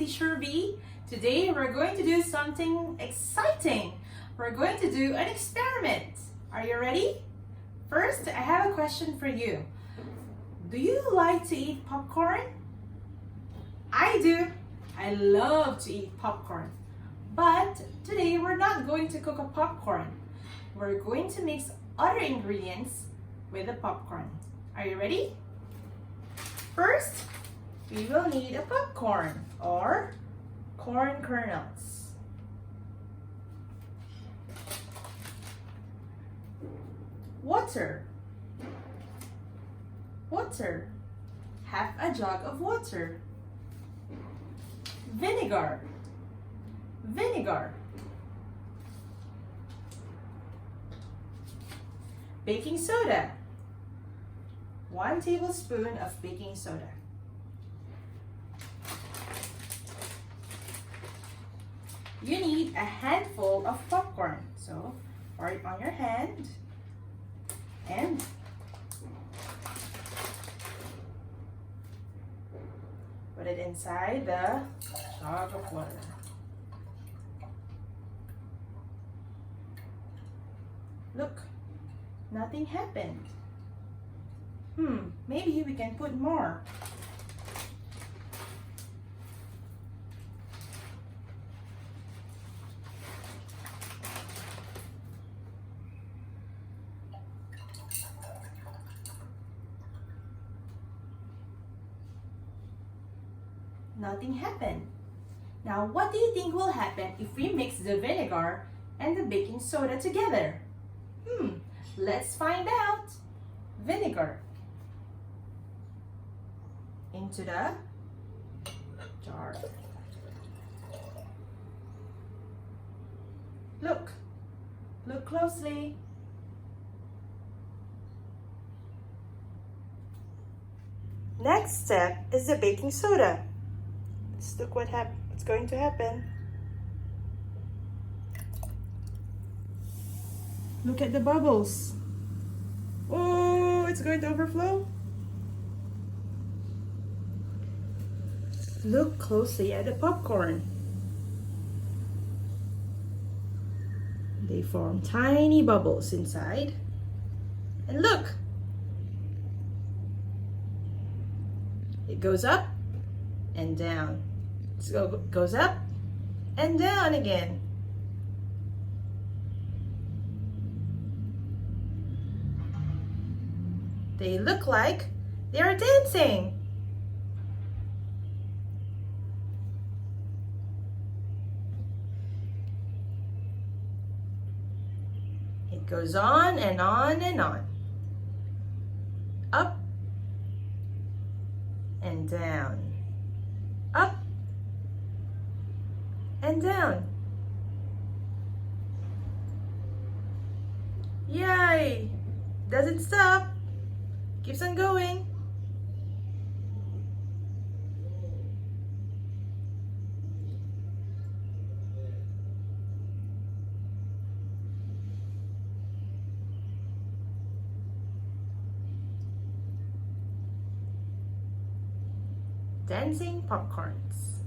Teacher V. Today we're going to do something exciting. We're going to do an experiment. Are you ready? First, I have a question for you. Do you like to eat popcorn? I do. I love to eat popcorn. But today we're not going to cook a popcorn. We're going to mix other ingredients with the popcorn. Are you ready? First, we will need a popcorn or corn kernels. Water. Water. Half a jug of water. Vinegar. Vinegar. Baking soda. 1 tablespoon of baking soda. You need a handful of popcorn. So, pour it on your hand and put it inside the jug of water. Look, nothing happened. Maybe we can put more. Nothing happened. Now, what do you think will happen if we mix the vinegar and the baking soda together? Let's find out. Vinegar into the jar. Look closely. Next step is the baking soda. Let's look what's going to happen. Look at the bubbles. Oh, it's going to overflow. Look closely at the popcorn. They form tiny bubbles inside. And look! It goes up and down. So it goes up and down again. They look like they are dancing. It goes on and on and on. Up and down. Up and down. Yay! Doesn't stop. Keeps on going. Dancing popcorns.